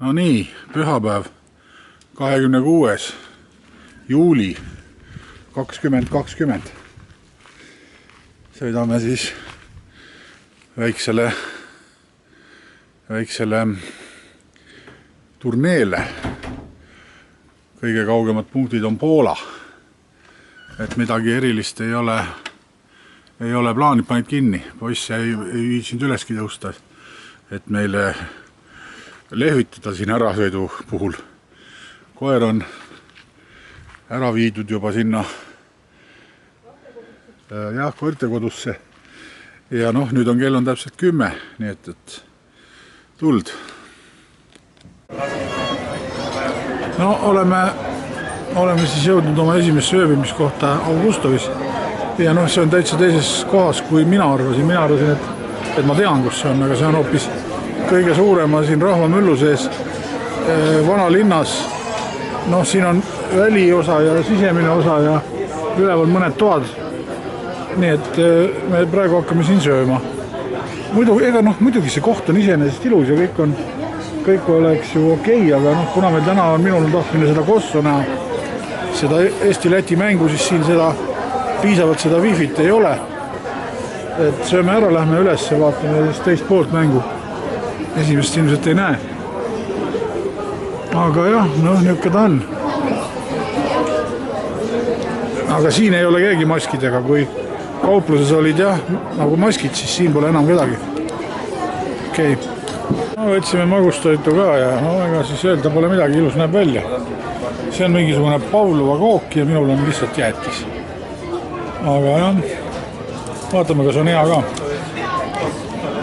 No nii, pühapäev, 26. juuli 2020. Sõidame siis väiksele turneele. Kõige kaugemad punktid on Poola. Et midagi erilist ei ole plaanid, panid kinni. Poiss ei viitsinud üleski tõusta, et meile lehvitada siin ärasõidu puhul. Koer on ära viidud juba sinna koertekodusse. Ja nüüd on kell on täpselt 10, nii et tuld. No oleme siis jõudnud oma esimest sööbimiskohta Augustovis. Ja see on täitsa teises kohas, kui mina arvasin. Mina arvasin, et ma tean, kus see on, aga see on hoopis kõige suurema siin rahvamüllu sees vana linnas. Siin on väliosa ja sisemine osa ja üleval mõned toad. Nii et me praegu hakkame siin sööma. Muidugi see koht on iseenesest ilus ja kõik oleks ju okei, aga kuna meil täna on minul tahtmine seda Kossu näha, seda Eesti-Läti mängu, siis siin piisavalt seda wifi't ei ole. Et sööme ära, lähme üles ja vaatame teist poolt mängu. Esimest ilmselt ei näe. Aga jah, niuke ta on. Aga siin ei ole keegi maskidega, kui kaupluses olid nagu maskid, siis siin pole enam kedagi. Okei. Võtsime magustoitu ka ja ega siis öelda pole midagi, ilus näeb välja. See on mingisugune Pavlova kook ja minul on lihtsalt jäätis. Aga jah, vaatame, kas on hea ka.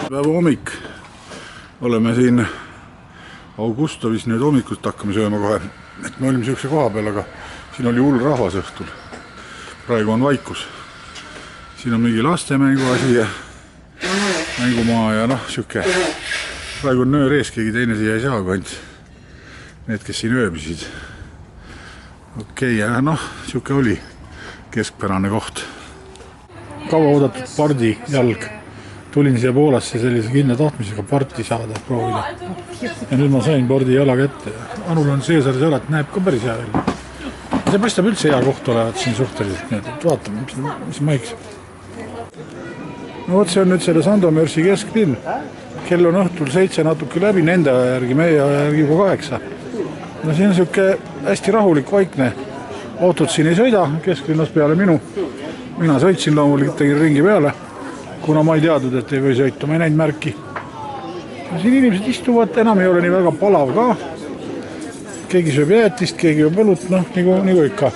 Päeva hommik. Oleme siin Augustovis nüüd hommikust hakkame sööma kohe. Et me olime siukse koha peal, aga siin oli hull rahvas õhtul. Praegu on vaikus. Siin on mingi lastemängu asi ja mängumaa ja siuke. Praegu on nöör ees, keegi teine siia ei saa, kui ainult need, kes siin ööbisid. Okei, ja siuke oli keskpärane koht. Kaua oodatud pardi jalg. Tulin siia Poolasse sellise kindla tahtmisega parti saada, proovida. Ja nüüd ma sain pardi jala kätte. Anul on Caesari salat, näeb ka päris hea välja. See paistab üldse hea koht olevat siin suhteliselt, nii et vaatame, mis maiks. See on nüüd selle Sandomiersi kesklill. Kell on õhtul 7 natuke läbi, nende järgi, meie järgi juba 8. Siin on siuke hästi rahulik, vaikne. Autod siin ei sõida, kesklinnas peale minu. Mina sõitsin loomulikult, tegin ringi peale. Kuna ma ei teadnud, et ei või sõita, ma ei näinud märki. Siin inimesed istuvad, enam ei ole nii väga palav ka. Keegi sööb jäätist, keegi sööb õlut, nagu ikka.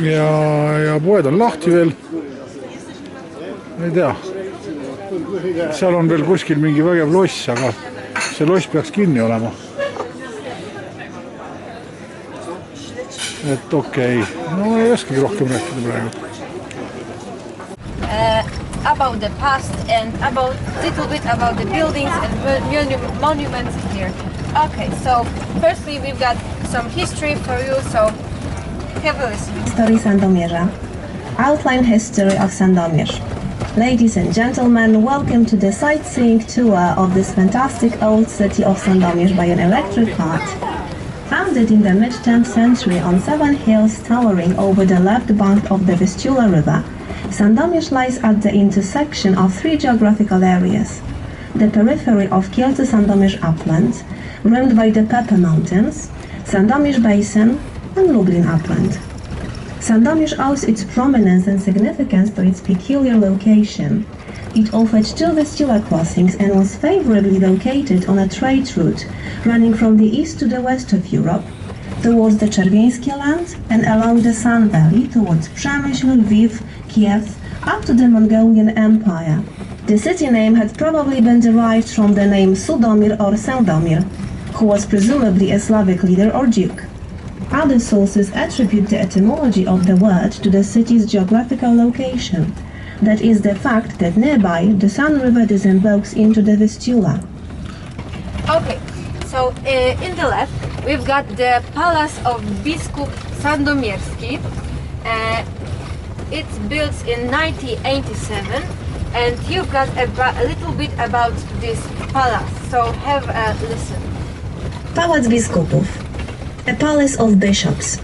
Ja poed on lahti veel. Ei tea. Seal on veel kuskil mingi vägev loss, aga see loss peaks kinni olema. Et okei. Ei oskagi rohkem rääkida praegu. About the past and about little bit about the buildings and monuments here. Okay, so firstly we've got some history for you, so have a listen. History Sandomierza. Outline history of Sandomierz. Ladies and gentlemen, welcome to the sightseeing tour of this fantastic old city of Sandomierz by an electric cart. Founded in the mid-10th century on 7 hills towering over the left bank of the Vistula River, Sandomierz lies at the intersection of 3 geographical areas. The periphery of Kielce Sandomierz upland, rimmed by the Pepe Mountains, Sandomierz Basin, and Lublin upland. Sandomierz owes its prominence and significance to its peculiar location. It offered 2 Vistula crossings and was favorably located on a trade route running from the east to the west of Europe, towards the Czerwieńskie land and along the Sun Valley towards Przemyśl, Lviv, Kiev, up to the Mongolian Empire. The city name had probably been derived from the name Sudomir or Sandomir, who was presumably a Slavic leader or duke. Other sources attribute the etymology of the word to the city's geographical location. That is the fact that nearby the Sun River desembokes into the Vistula. Okay, so in the left we've got the Palace of Biskup Sandomierski. It's built in 1987 and you've got a little bit about this palace. So have a listen. Pałac Biskupów, a palace of bishops.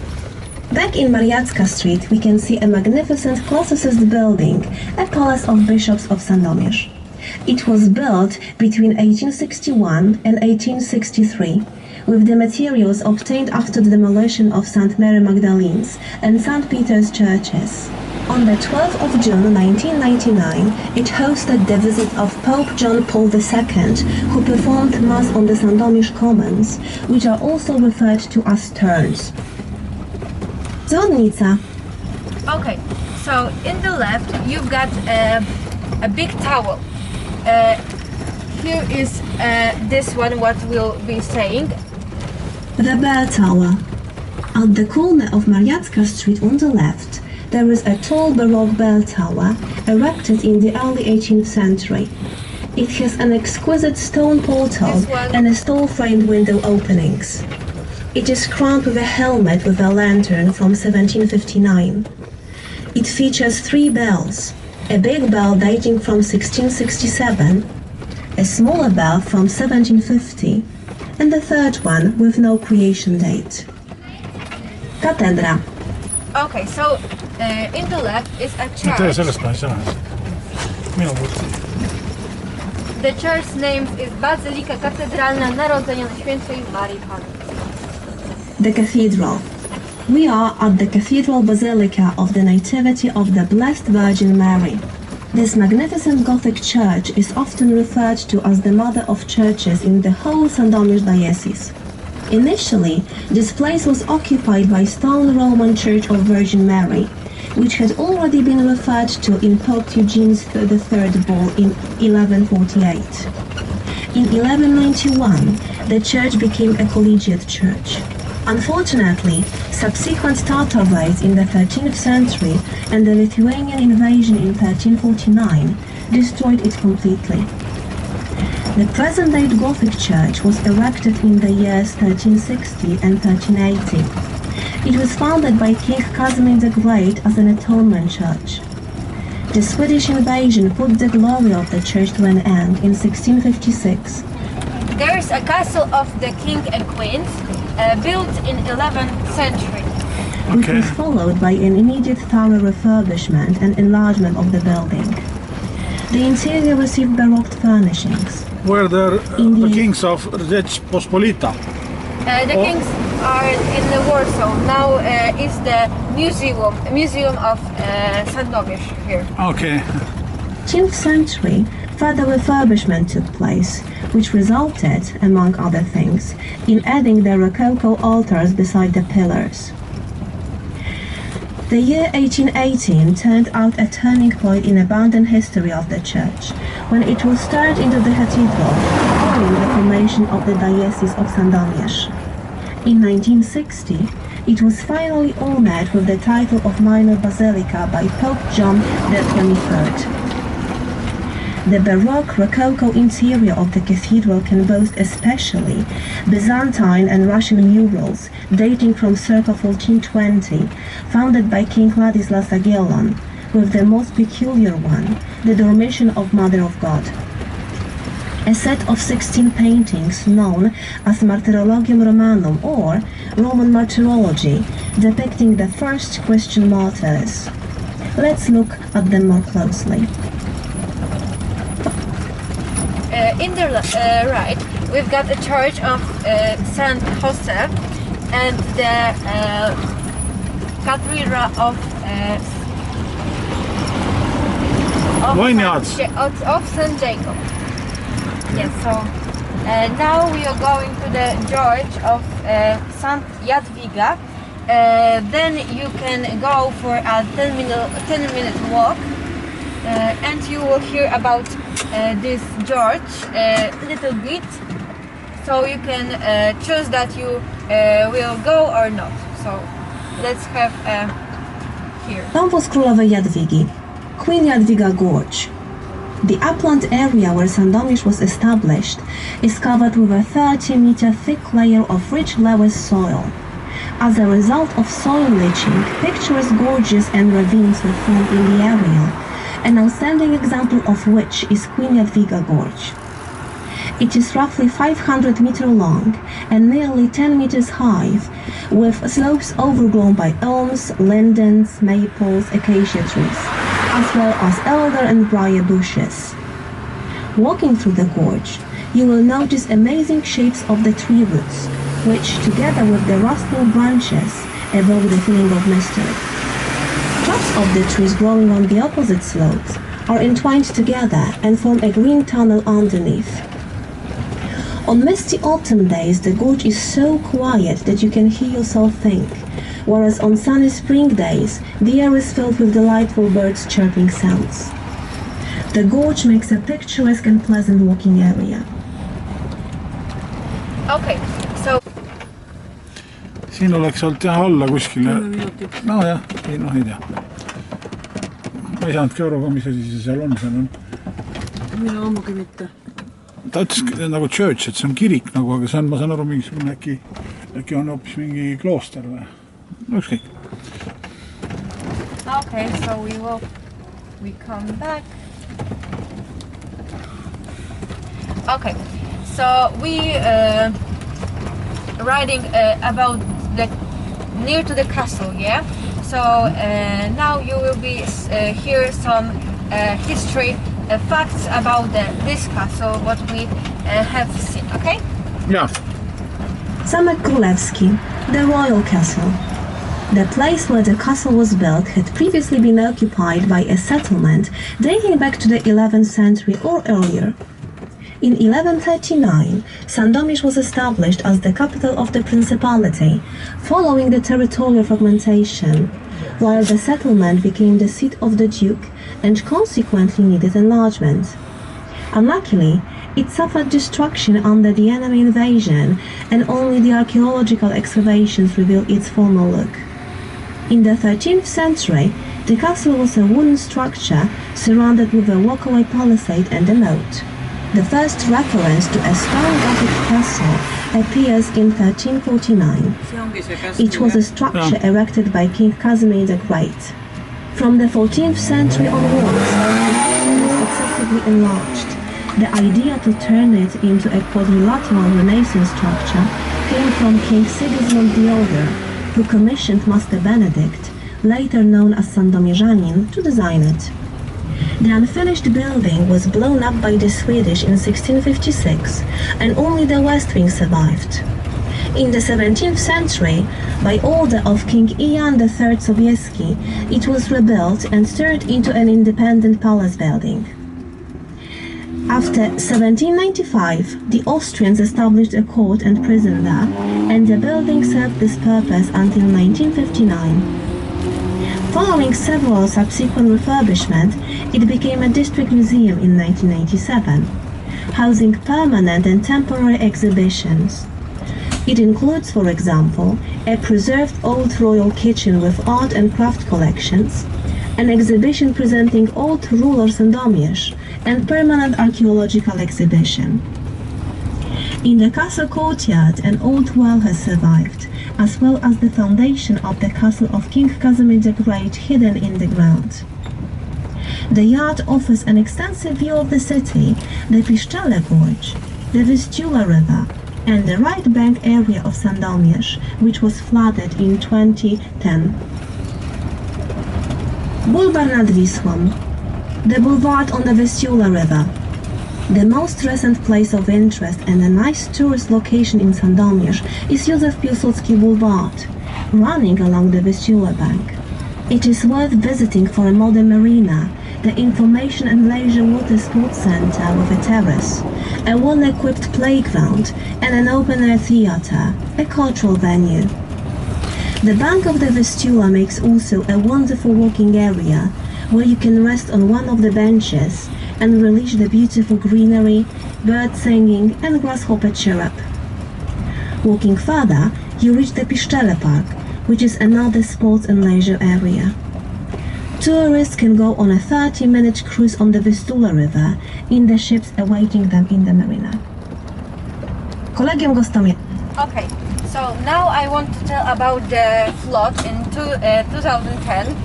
Back in Mariacka Street, we can see a magnificent classicist building, a palace of bishops of Sandomierz. It was built between 1861 and 1863, with the materials obtained after the demolition of St. Mary Magdalene's and St. Peter's churches. On the 12th of June 1999, it hosted the visit of Pope John Paul II, who performed Mass on the Sandomierz Commons, which are also referred to as turns. Dzwonnica. Okay, so in the left you've got a big tower. Here is this one, what we'll be saying. The bell tower. At the corner of Mariacka Street on the left, there is a tall Baroque bell tower erected in the early 18th century. It has an exquisite stone portal and a stone-framed window openings. It is crowned with a helmet with a lantern from 1759. It features 3 bells, a big bell dating from 1667, a smaller bell from 1750, and the third one with no creation date. Katedra. Okay, so in the left is a church. The church name is Bazylika Katedralna Narodzenia Świętej Marii Panny. The cathedral. We are at the Cathedral Basilica of the Nativity of the Blessed Virgin Mary. This magnificent Gothic church is often referred to as the mother of churches in the whole Sandomierz diocese. Initially, this place was occupied by stone Roman Church of Virgin Mary, which had already been referred to in Pope Eugene's III bull in 1148. In 1191, the church became a collegiate church. Unfortunately, subsequent Tatar raids in the 13th century and the Lithuanian invasion in 1349 destroyed it completely. The present-day Gothic church was erected in the years 1360 and 1380. It was founded by King Casimir the Great as an atonement church. The Swedish invasion put the glory of the church to an end in 1656. There is a castle of the king and queens built in 11th century. It was followed by an immediate thorough refurbishment and enlargement of the building. The interior received Baroque furnishings. Were there the kings of Rzeczpospolita? The kings are in the Warsaw. Now is the museum of Sandomierz here. Okay. 10th century, further refurbishment took place, which resulted, among other things, in adding the Rococo altars beside the pillars. The year 1818 turned out a turning point in abundant history of the church, when it was turned into the cathedral, following the formation of the Diocese of Sandomierz. In 1960, it was finally honored with the title of Minor Basilica by Pope John XXIII. The Baroque Rococo interior of the cathedral can boast especially Byzantine and Russian murals dating from circa 1420, founded by King Ladislas Jagiellon, with the most peculiar one, the Dormition of Mother of God. A set of 16 paintings known as Martyrologium Romanum or Roman Martyrology, depicting the first Christian martyrs. Let's look at them more closely. In the right, we've got a church of Saint Joseph and the cathedral of Saint Jacob. Yes. So now we are going to the church of Saint Jadwiga. Then you can go for a 10-minute walk. And you will hear about this church a little bit, so you can choose that you will go or not. So let's have here. Wąwóz Królowej Jadwigi, Queen Jadwiga Gorge. The upland area where Sandomierz was established is covered with a 30-meter thick layer of rich loess soil. As a result of soil leaching, picturesque gorges and ravines were formed in the area, an outstanding example of which is Queen Jadwiga Gorge. It is roughly 500 meters long and nearly 10 meters high, with slopes overgrown by elms, lindens, maples, acacia trees, as well as elder and briar bushes. Walking through the gorge, you will notice amazing shapes of the tree roots, which, together with the rustling branches, evoke the feeling of mystery. Tops of the trees growing on the opposite slopes are entwined together and form a green tunnel underneath. On misty autumn days, the gorge is so quiet that you can hear yourself think, whereas on sunny spring days, the air is filled with delightful birds' chirping sounds. The gorge makes a picturesque and pleasant walking area. Okay, so siin oleks olnud jah alla kuskile. Nojah, noh ei tea. Ma ei saanud ka aru, mis asi see seal on. Mina ammugi mitte. Ta ütles nagu church, et see on kirik nagu, aga see on, ma saan aru, mingisugune äkki on hoopis mingi klooster või? No ükskõik. Okay, so we come back. Okay, so we riding about the near to the castle, yeah. So now you will be hear some history facts about this castle, what we have seen. Okay? Yeah. Zamek Królewski, the royal castle. The place where the castle was built had previously been occupied by a settlement dating back to the 11th century or earlier. In 1139, Sandomierz was established as the capital of the principality, following the territorial fragmentation, while the settlement became the seat of the duke and consequently needed enlargement. Unluckily, it suffered destruction under the enemy invasion, and only the archaeological excavations reveal its former look. In the 13th century, the castle was a wooden structure surrounded with a walkaway palisade and a moat. The first reference to a stone Gothic castle appears in 1349. It was a structure erected by King Casimir the Great. From the 14th century onwards, the castle was successively enlarged. The idea to turn it into a quadrilateral Renaissance structure came from King Sigismund the Elder, who commissioned Master Benedict, later known as Sandomierzanin, to design it. The unfinished building was blown up by the Swedish in 1656, and only the west wing survived. In the 17th century, by order of King Ian III Sobieski, it was rebuilt and turned into an independent palace building. After 1795, the Austrians established a court and prison there, and the building served this purpose until 1959. Following several subsequent refurbishments, it became a district museum in 1997, housing permanent and temporary exhibitions. It includes, for example, a preserved old royal kitchen with art and craft collections, an exhibition presenting old rulers and Sandomierz, and permanent archaeological exhibition. In the castle courtyard, an old well has survived, as well as the foundation of the castle of King Casimir the Great hidden in the ground. The yard offers an extensive view of the city, the Piszczele Gorge, the Vistula River, and the right bank area of Sandomierz, which was flooded in 2010. Bulwar nad Wisłą, the boulevard on the Vistula River. The most recent place of interest and a nice tourist location in Sandomierz is Józef Piłsudski Boulevard, running along the Vistula bank. It is worth visiting for a modern marina, the information and leisure water sports center with a terrace, a well-equipped playground, and an open-air theater, a cultural venue. The bank of the Vistula makes also a wonderful walking area where you can rest on one of the benches and relish the beautiful greenery, bird singing, and grasshopper chirrup. Walking further, you reach the Piszczele Park, which is another sports and leisure area. Tourists can go on a 30-minute cruise on the Vistula River in the ships awaiting them in the marina. Kolegium Gostomie. Okay, so now I want to tell about the flood in 2010.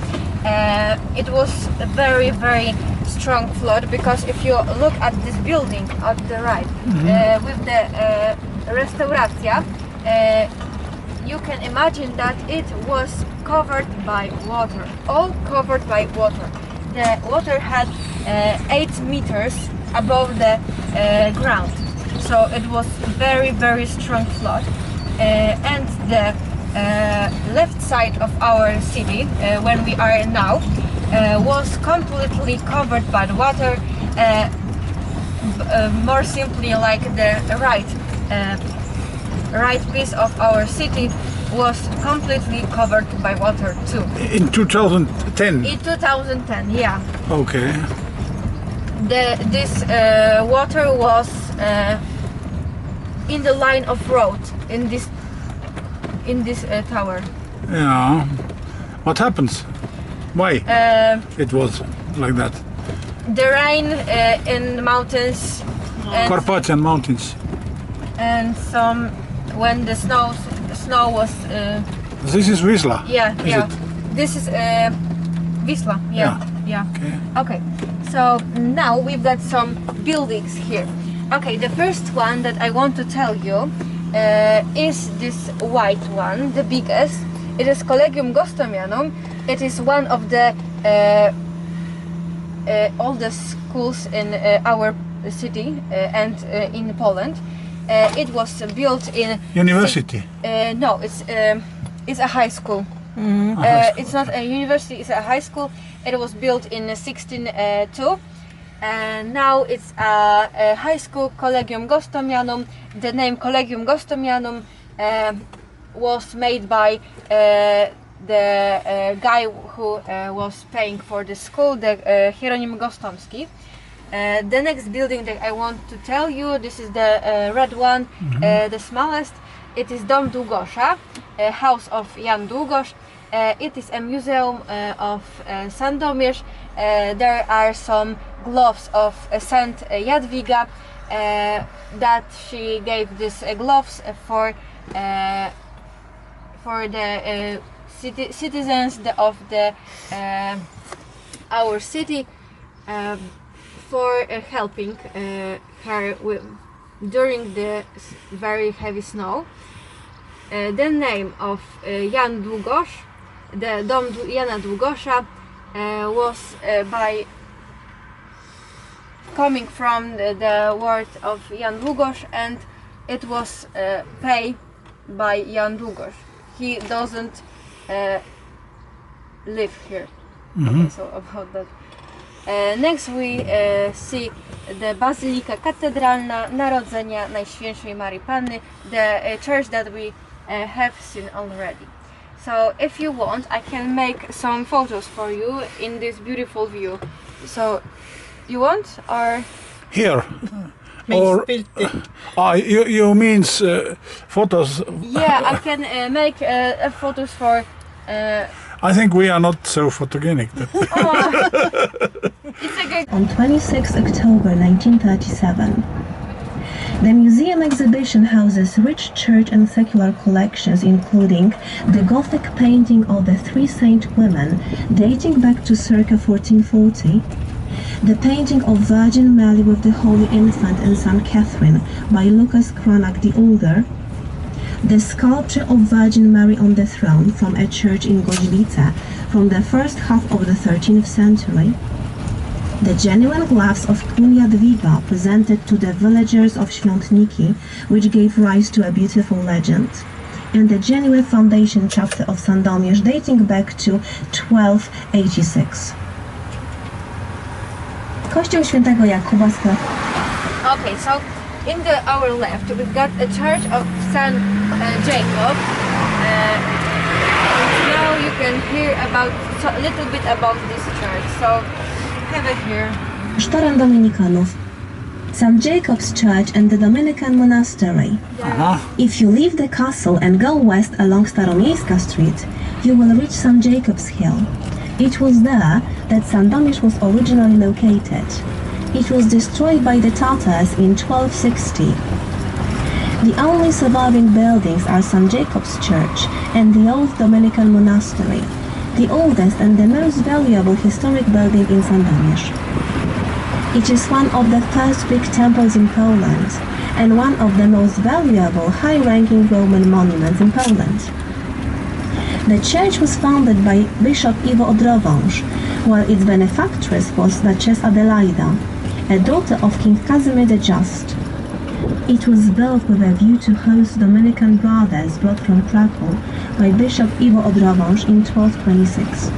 it was a very, very strong flood, because if you look at this building at the right, with the restauracja, you can imagine that it was covered by water, all covered by water. The water had 8 meters above the ground, so it was very, very strong flood. And the left side of our city, when we are now, was completely covered by the water. More simply, like the right piece of our city was completely covered by water too. In 2010? In 2010, yeah. Okay. This water was in the line of road in this tower. Yeah. What happens? Why it was like that? The rain in the mountains, and Carpathian Mountains. and some when the snow was This is Wisla? yeah, Is yeah. it? This is Wisla. Yeah, yeah. Okay. Okay. So now we've got some buildings here. Okay, the first one that I want to tell you is this white one, the biggest. It is Collegium Gostomianum. It is one of the oldest schools in our city and in Poland. It was built in University? no, it's a high school. It's not a university, it's a high school. It was built in 1602, and now it's a high school, Collegium Gostomianum. The name Collegium Gostomianum was made by the guy who was paying for the school, the Hieronim Gostomski. The next building that I want to tell you, this is the red one, the smallest. It is Dom Długosza, house of Jan Długosz. It is a museum of Sandomierz. There are some gloves of Saint Jadwiga that she gave these gloves for the citizens of the our city, for helping her during the very heavy snow. The name of Jan Długosz, the Dom Jana Długosza, was by coming from the word of Jan Długosz, and it was paid by Jan Długosz. He doesn't live here. Okay, so about that. Next we see the Bazylika Katedralna Narodzenia Najświętszej Marii Panny, the church that we have seen already. So if you want, I can make some photos for you in this beautiful view. So you want, or Here? Or you means photos? yeah, I can make photos for I think we are not so photogenic. it's a good. On 26 October 1937. The museum exhibition houses rich church and secular collections, including the Gothic painting of the Three Saint Women dating back to circa 1440, the painting of Virgin Mary with the Holy Infant and St. Catherine by Lucas Cranach the Older, the sculpture of Virgin Mary on the throne from a church in Goźlice from the first half of the 13th century, the genuine gloves of Queen Jadwiga presented to the villagers of Świątniki, which gave rise to a beautiful legend, and the genuine foundation chapter of Sandomierz dating back to 1286. Kościół Świętego Jakuba z Okay, so in our left we've got a church of St. Jacob. Now you can hear about a little bit about this church. So have it here. Klasztorem Dominikanów, St. Jacob's Church and the Dominican Monastery. If you leave the castle and go west along Staromiejska Street, you will reach St. Jacob's Hill. It was there that Sandomierz was originally located. It was destroyed by the Tatars in 1260. The only surviving buildings are St. Jacob's Church and the old Dominican Monastery. the oldest and the most valuable historic building in Sandomierz. It is one of the first Greek temples in Poland and one of the most valuable high-ranking Roman monuments in Poland. The church was founded by Bishop Iwo Odrowąż, while its benefactress was Duchess Adelaida, a daughter of King Casimir the Just. It was built with a view to host Dominican brothers brought from Krakow by Bishop Iwo Odrowąż in 1226.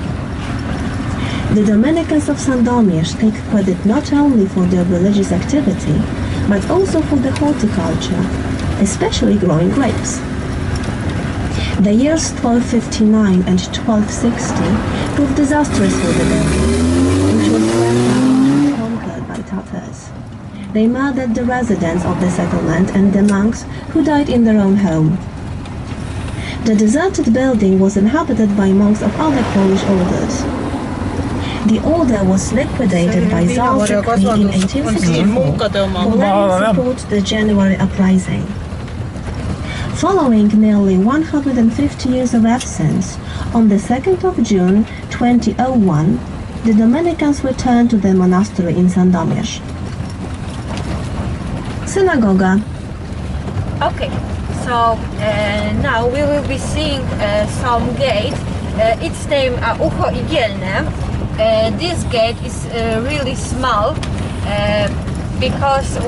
The Dominicans of Sandomierz take credit not only for their religious activity, but also for the horticulture, especially growing grapes. The years 1259 and 1260 proved disastrous for the building, which was burned and conquered by Tatars. They murdered the residents of the settlement and the monks who died in their own home. The deserted building was inhabited by monks of other Polish orders. The order was liquidated by Tsar decree in 1864 to support the January uprising. Following nearly 150 years of absence, on the 2nd of June 2001, the Dominicans returned to the monastery in Sandomierz. Synagoga. Okay, so now we will be seeing some gate. Its name Ucho Igielne. This gate is really small because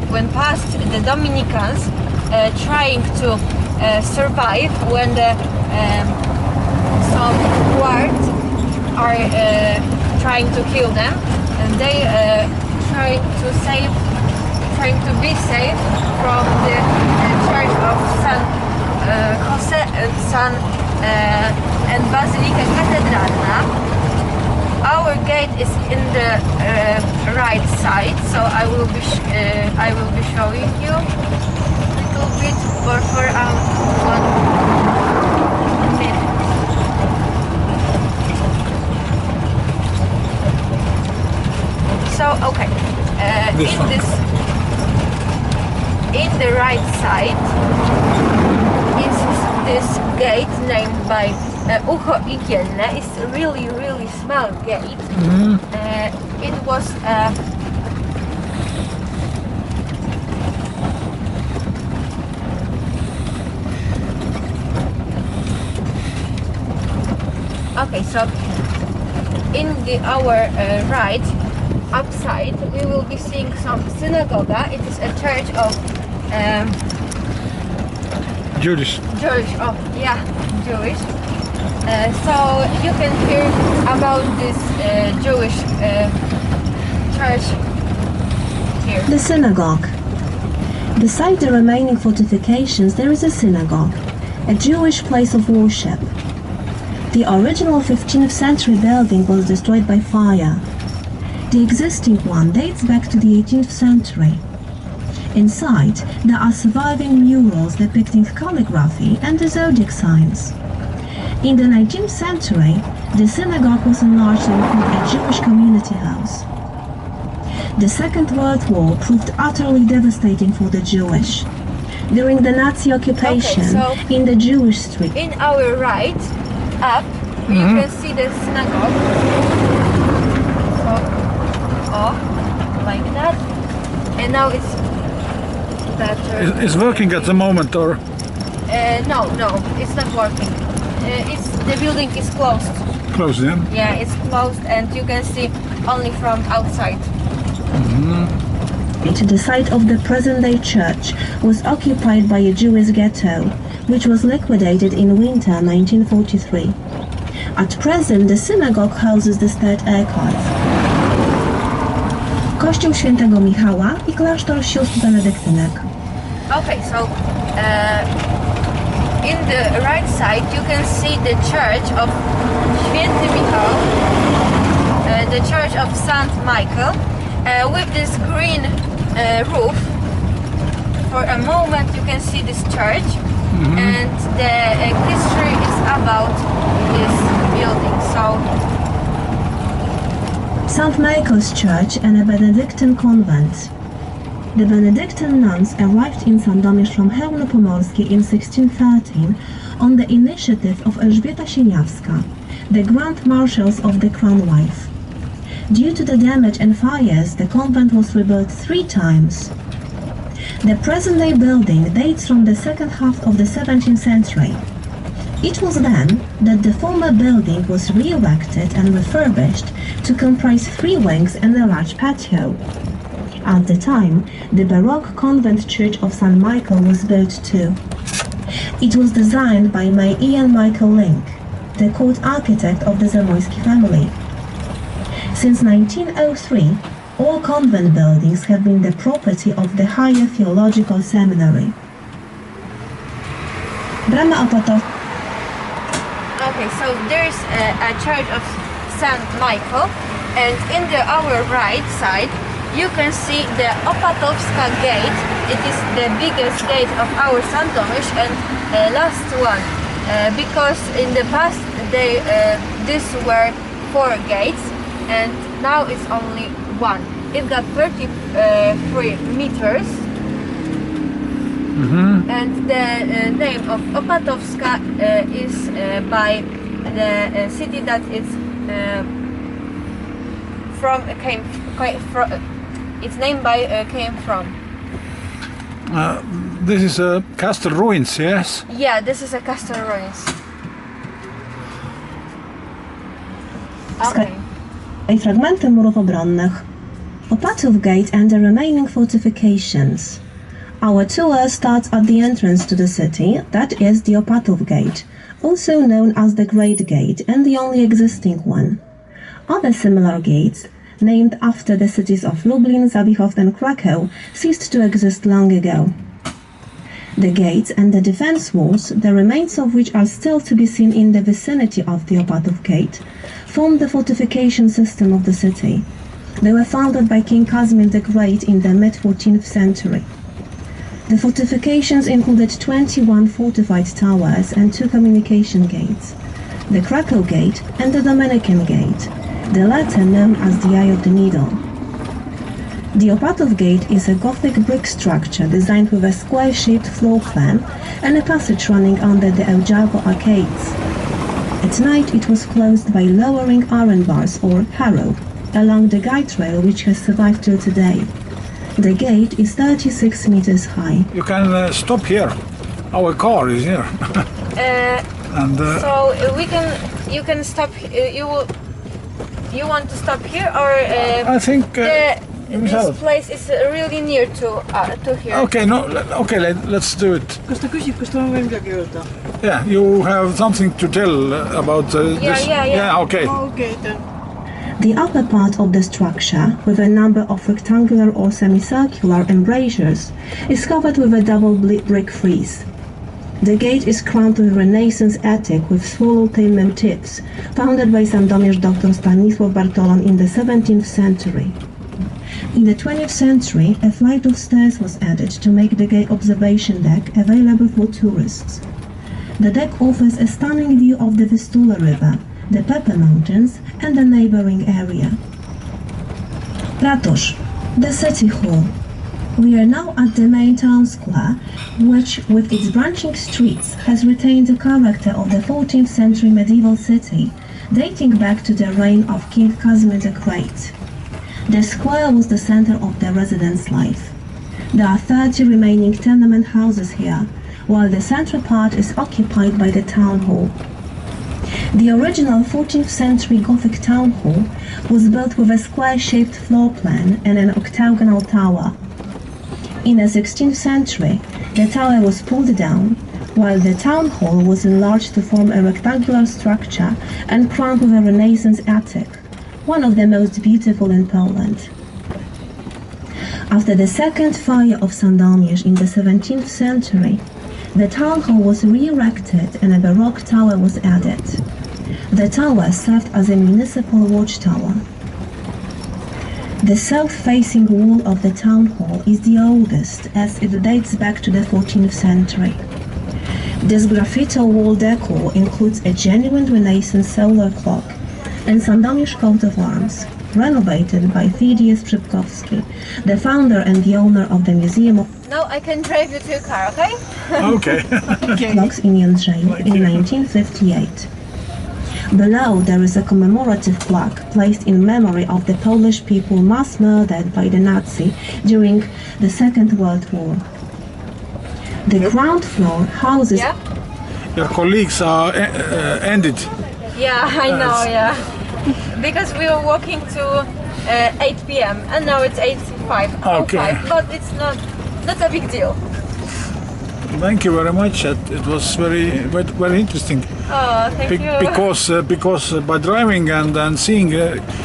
when past the Dominicans trying to survive when some guards are trying to kill them, and they trying to be safe from the church of San Jose and Basilica Cathedralna. Our gate is in the right side, so I will be showing you a little bit for 1 minute. So okay, in the right side is this gate named by Ucho Igielne. It's a really small gate. It was okay, so in our right upside we will be seeing some synagogue. It is a church of Jewish. Jewish. So you can hear about this Jewish church here. The synagogue. Beside the remaining fortifications, there is a synagogue, a Jewish place of worship. The original 15th century building was destroyed by fire. The existing one dates back to the 18th century. Inside, there are surviving murals depicting calligraphy and the zodiac signs. In the 19th century, the synagogue was enlarged to include a Jewish community house. The Second World War proved utterly devastating for the Jewish. During the Nazi occupation, in the Jewish street. In our right, up, you can see the synagogue. So, like that. And now it's better. It's working at the moment, or? No, it's not working. The building is closed. Closed, yeah? Yeah, it's closed and you can see only from outside. The site of the present-day church was occupied by a Jewish ghetto, which was liquidated in winter 1943. At present, the synagogue houses the State Archive. Kościół Świętego Michała i klasztor sióstr benedyktynek. Okay, so in the right side you can see the church of Święty Michał, the church of Saint Michael, with this green roof. For a moment you can see this church, and the history is about this building. So St. Michael's Church and a Benedictine convent. The Benedictine nuns arrived in Sandomierz from Chełmno Pomorskie in 1613 on the initiative of Elżbieta Sieniawska, the Grand Marshals of the Crown Wife. Due to the damage and fires, the convent was rebuilt 3 times. The present-day building dates from the second half of the 17th century. It was then that the former building was re-erected and refurbished to comprise 3 wings and a large patio. At the time, the Baroque convent church of St. Michael was built too. It was designed by Ian Michael Link, the court architect of the Zamoyski family. Since 1903, all convent buildings have been the property of the Higher Theological Seminary. Brama opatowska. Okay, so there's a church of St. Michael, and in our right side you can see the Opatowska gate. It is the biggest gate of our Sandomierz and last one, because in the past these were 4 gates and now it's only 1. It got 33 meters. And the name of Opatowska is by the city that it's its name came from. This is a castle ruins, yes? Yeah, this is a castle ruins. Okay. Fragmenty murów obronnych. Opatów Gate and the remaining fortifications. Our tour starts at the entrance to the city, that is the Opatów Gate, also known as the Great Gate and the only existing one. Other similar gates, named after the cities of Lublin, Zawichow and Krakow, ceased to exist long ago. The gates and the defense walls, the remains of which are still to be seen in the vicinity of the Opatów Gate, form the fortification system of the city. They were founded by King Casimir the Great in the mid-14th century. The fortifications included 21 fortified towers and 2 communication gates, the Krakow Gate and the Dominican Gate, the latter known as the Eye of the Needle. The Opatów Gate is a Gothic brick structure designed with a square-shaped floor plan and a passage running under the Ełjarko arcades. At night it was closed by lowering iron bars or harrow along the guide rail which has survived till today. The gate is 36 meters high. You can stop here. Our car is here. And so you can stop. You want to stop here, or I think this place is really near to here. Okay, let's do it. Kas ta küsib, kas tal on veel midagi öelda? Yeah, you have something to tell about this. Yeah, okay. Okay, then. The upper part of the structure, with a number of rectangular or semicircular embrasures, is covered with a double brick frieze. The gate is crowned with a Renaissance attic with swallow-tail motifs, founded by Sandomierz Dr. Stanisław Bartolan in the 17th century. In the 20th century, a flight of stairs was added to make the gate observation deck available for tourists. The deck offers a stunning view of the Vistula River, the Pepper Mountains and the neighboring area. Ratusz, the city hall. We are now at the main town square, which, with its branching streets, has retained the character of the 14th century medieval city, dating back to the reign of King Casimir the Great. The square was the center of the residents' life. There are 30 remaining tenement houses here, while the central part is occupied by the town hall. The original 14th century Gothic town hall was built with a square-shaped floor plan and an octagonal tower. In the 16th century, the tower was pulled down, while the town hall was enlarged to form a rectangular structure and crowned with a Renaissance attic, one of the most beautiful in Poland. After the second fire of Sandomierz in the 17th century, the town hall was re-erected and a Baroque tower was added. The tower served as a municipal watchtower. The south-facing wall of the town hall is the oldest, as it dates back to the 14th century. This graffito wall decor includes a genuine Renaissance solar clock and Sandomierz coat of arms. renovated by Thaddeus Przypkowski, the founder and the owner of the Museum of Now I can drive you to your car, okay? Okay. Clocks in Jędrzejów in 1958. Below there is a commemorative plaque placed in memory of the Polish people mass murdered by the Nazi during the Second World War. The ground floor houses Yeah? Your colleagues are ended. Yeah, I know, yeah. Because we were walking to 8 p.m. and now it's 8:05. Okay. But it's not a big deal. Thank you very much. It was very interesting. Oh, thank you. Because by driving and seeing,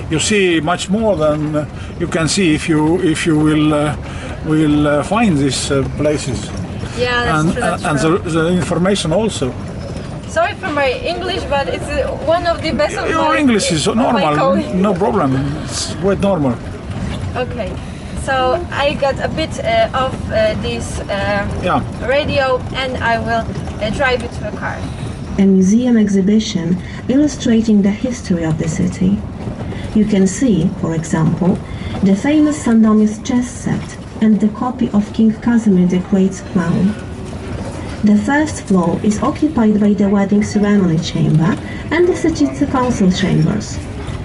you see much more than you can see if you will find these places. Yeah, that's true. That's true. And the information also. Sorry for my English, but it's one of the best of Your my, English is of my normal, colleagues. no problem. It's quite normal. Okay, so I got a bit of this Yeah. radio and I will drive you to a car. a museum exhibition illustrating the history of the city. You can see, for example, the famous Sandomierz chess set and the copy of King Casimir the Great's crown. The first floor is occupied by the wedding ceremony chamber and the city council chambers,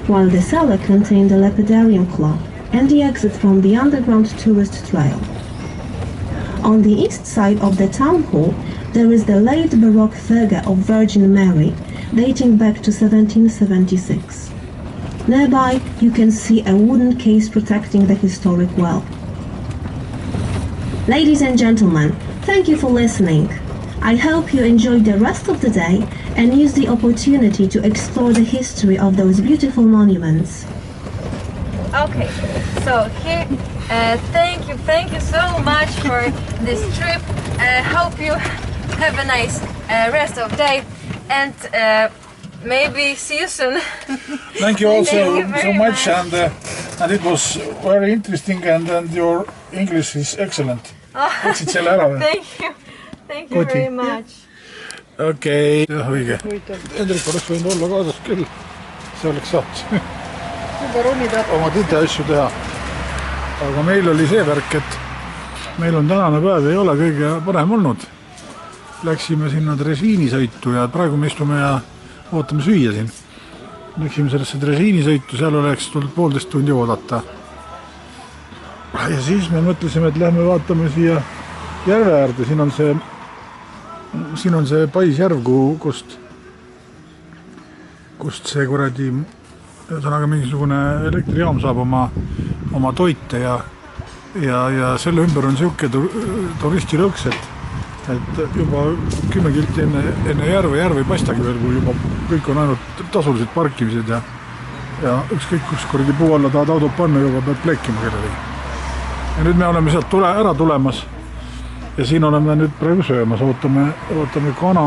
while the cellar contained the lapidarium club and the exit from the underground tourist trail. On the east side of the town hall, there is the late Baroque figure of Virgin Mary, dating back to 1776. Nearby, you can see a wooden case protecting the historic well. Ladies and gentlemen, thank you for listening. I hope you enjoyed the rest of the day and use the opportunity to explore the history of those beautiful monuments. Okay, so here, thank you so much for this trip. Hope you have a nice rest of day and maybe see you soon. Thank you also Thank you so very much, much. and it was very interesting, and your English is excellent. Võtsid selle ära või? Thank you very much. Okei, jah õige. Hendrik oleks võinud olla kaasas küll, see oleks saanud oma tüte asju teha. Aga meil oli see värk, et meil on tänane päev ei ole kõige parem olnud. Läksime sinna dresiinisõitu ja praegu me istume ja ootame süüa siin. Läksime sellesse dresiinisõitu, seal oleks tulnud 1,5 tundi oodata. Ja siis me mõtlesime, et lähme vaatame siia järve äärde. Siin on see Paisjärv, kust see kuradi ühesõnaga mingisugune elektrijaam saab oma toite ja selle ümber on siuke turistilõks, et juba 10 kilti enne järv ei paistagi veel, kui juba kõik on ainult tasulised parkimised ja ükskõik kus kuradi puu alla tahad autot panna, juba pead plekkima kellelegi. Ja nüüd me oleme sealt ära tulemas ja siin oleme nüüd praegu söömas, ootame kana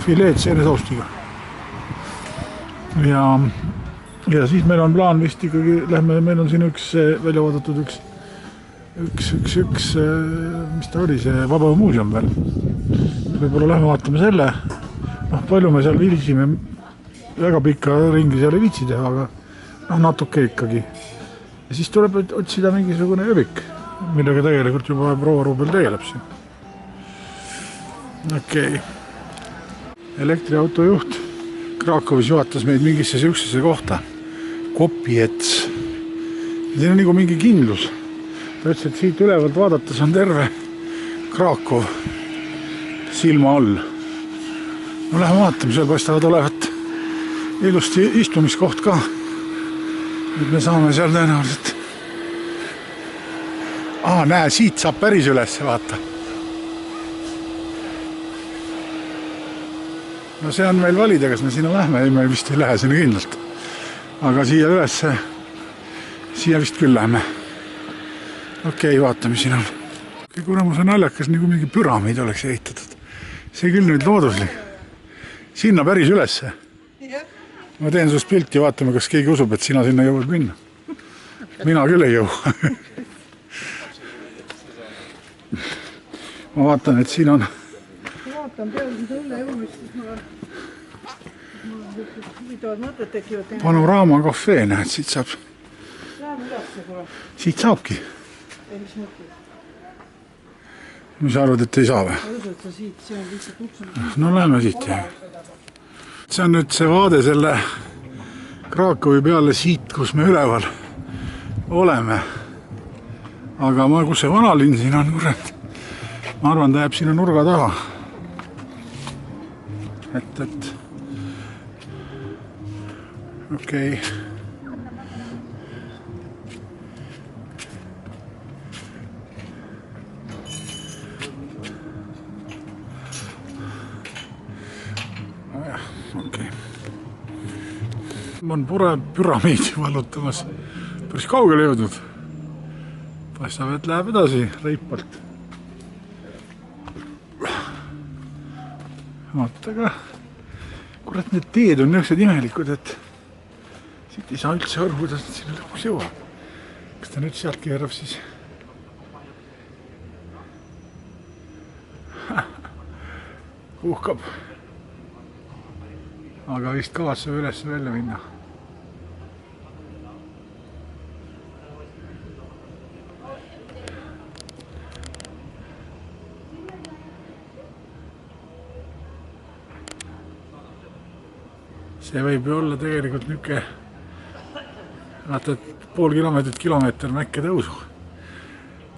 fileed seenesaustiga. Ja siis meil on plaan vist ikkagi, meil on siin üks välja vaadatud üks, mis ta oli, see Vabamuuseum veel. Võib-olla lähme vaatame selle. Palju me seal vilisime, väga pikka ringi seal ei viitsi teha, aga natuke ikkagi. Ja siis tuleb otsida mingisugune ööbik, millega tegelikult juba proua Ruubel tegeleb siin. Okei. Elektriauto juht Krakowis juhatas meid mingisse siuksesse kohta. Kopiets. Siin on nagu mingi kindlus. Ta ütles, et siit ülevalt vaadates on terve Krakow silma all. No lähme vaatame, seal paistavad olevat ilusti istumiskoht ka. Nüüd me saame seal tõenäoliselt. Näe, siit saab päris üles vaata. No see on meil valida, kas me sinna lähme, ei me vist ei lähe sinna kindlalt. Aga siia üles, siia vist küll lähme. Okei, vaatame siin on. Kuna mul see naljakas nagu mingi püramiid oleks ehitatud. See küll nüüd looduslik. Sinna päris ülesse. Ma teen sust pilti ja vaatame, kas keegi usub, et sina sinna jõuad minna. Mina küll ei jõu. Ma vaatan, et siin on Huvitavad mõtted tekivad teine. Panoraama kafee, näed, siit saab. Läheme ülesse kohe. Siit saabki. Ei, mis mõtled? Mis sa arvad, et ei saa või? Ma usu, et sa siit, see on lihtsalt uksun. No läheme siit. See on nüüd see vaade selle Krakowi peale siit, kus me üleval oleme. Aga kus see vanalinn siin on, kurat. Ma arvan, ta jääb sinna nurga taha. Et. Okei. Okei. Ma on püramiidi vallutamas. Päris kaugele jõudnud. Paistab, et läheb edasi reipalt. Vaata ka. Kurat, need teed on niisugused imelikud, et siit ei saa üldse aru, kuidas nad sinna lõpuks jõuab. Kas ta nüüd sealt keerab siis? Uhkab. Aga vist kavatseb üles välja minna. See võib ju olla tegelikult niisugune, vaata, et pool kilomeeter mäkke tõusu.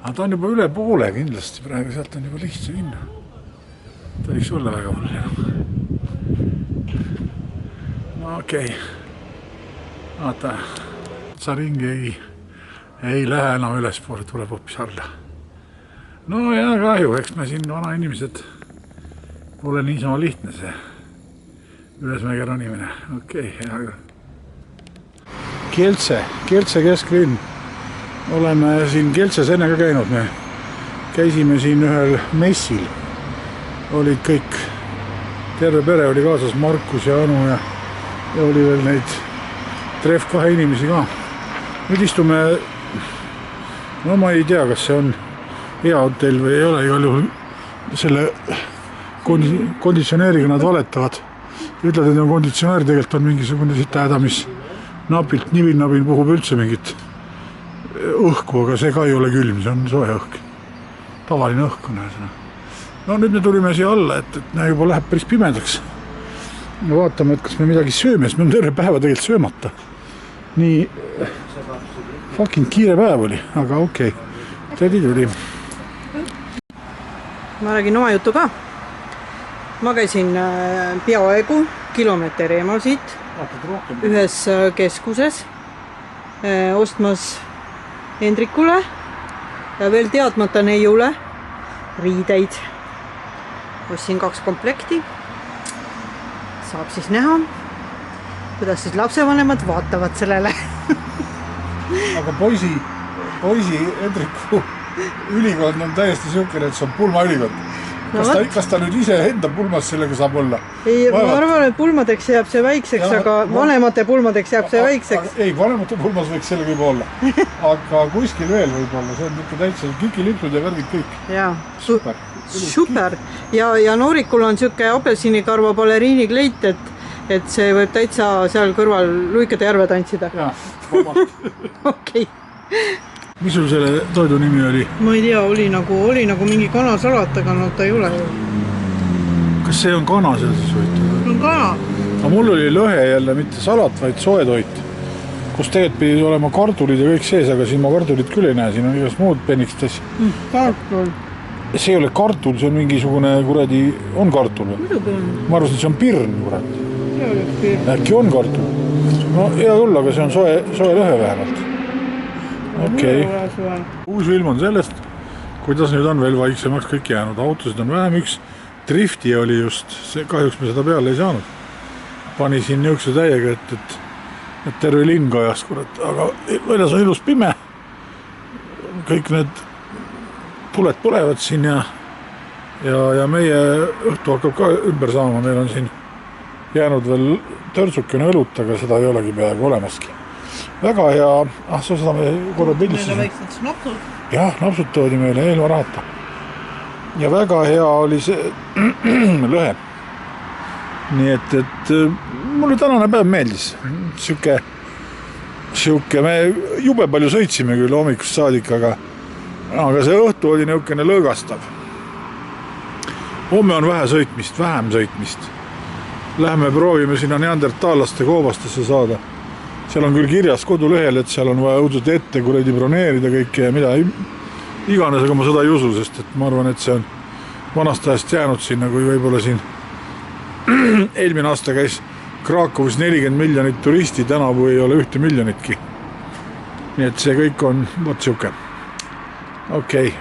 Aga ta on juba üle poole kindlasti praegu, sealt on juba lihtsa minna. Ta võiks olla väga palju. No okei. Vaata, sa ringi ei lähe enam ülespoole, tuleb hoopis alla. No ja kahju, eks me siin vana inimesed pole niisama lihtne see. Ülesmäge ronimine. Okei, hea küll. Kielce kesklinn. Oleme siin Kielces enne ka käinud. Me käisime siin ühel messil. Olid kõik, terve pere oli kaasas, Markus ja Anu ja oli veel neid trehv 2 inimesi ka. Nüüd istume, no ma ei tea, kas see on hea hotell või ei ole, igal juhul selle konditsioneeriga nad valetavad. Ütled, et on konditsioneer, tegelikult on mingisugune sita häda, mis napilt nivil-nabil puhub üldse mingit õhku, aga see ka ei ole külm, see on soe õhk. Tavaline õhk on ühesõna. No nüüd me tulime siia alla, et juba läheb päris pimedaks. Ja vaatame, et kas me midagi sööme, sest me on terve päeva tegelikult söömata. Nii fucking kiire päev oli, aga okei. Tuli. Ma räägin oma jutu ka. Ma käisin peaaegu kilomeeter eemal siit ühes keskuses ostmas Hendrikule ja veel teadmata neiule riideid. Ostsin 2 komplekti. Saab siis näha, kuidas siis lapsevanemad vaatavad sellele. Aga poisi Hendriku ülikold on täiesti siukene, et see on pulmaülikold. Kas ta nüüd ise enda pulmas sellega saab olla? Ei, ma arvan, et pulmadeks jääb see väikseks, aga vanemate pulmadeks jääb see väikseks. Ei, vanemate pulmas võiks sellega juba olla. Aga kuskil veel võib olla. See on niisugune täitsa kikilipsud ja värvid kõik. Jaa, super. Ja Noorikul on niisugune apelsinikarva baleriini kleit, et see võib täitsa seal kõrval Luikade järve tantsida. Jaa, vabalt. Okei. Mis sul selle toidu nimi oli? Ma ei tea, oli nagu mingi kanasalat, aga no ta ei ole ju. Kas see on kana seal siis võitud? On kana. Aga mul oli lõhe jälle mitte salat, vaid soetoit. Kus tegelikult pidi olema kartulid ja kõik sees, aga siin ma kartulit küll ei näe. Siin on igast muud penikst asja. Kartul. See ei ole kartul, see on mingisugune kuradi... On kartul või? Muidugi on. Ma arvasin, et see on pirn, kurat. See oli pirn. Äkki on kartul? No hea küll, aga see on soe lõhe vähemalt. Okei. Uus film on sellest, kuidas nüüd on veel vaiksemaks kõik jäänud. Autosid on vähem, üks drifti oli just, kahjuks me seda peale ei saanud. Pani siin niisuguse täiega, et terve linn kajas, kurat. Aga väljas on ilus pime. Kõik need tuled põlevad siin ja meie õhtu hakkab ka ümber saama. Meil on siin jäänud veel törtsukene õlut, aga seda ei olegi peaaegu olemaski. Väga hea, seda me korra pildistasin. Meile väiksed napsud. Jah, napsud toodi meile eelma rahata. Ja väga hea oli see lõhe. nii et mulle tänane päev meeldis. Siuke, me jube palju sõitsime küll hommikust saadik, aga see õhtu oli niisugune lõõgastav. Homme on vähem sõitmist. Lähme proovime sinna neandertaalaste koobastesse saada. Seal on küll kirjas kodulehel, et seal on vaja õudselt ette kuradi broneerida kõike ja mida iganes, aga ma seda ei usu, sest et ma arvan, et see on vanast ajast jäänud sinna, kui võib-olla siin eelmine aasta käis Krakowis 40 miljonit turisti, tänavu ei ole 1 miljonitki. Nii et see kõik on võt siuke. Okei.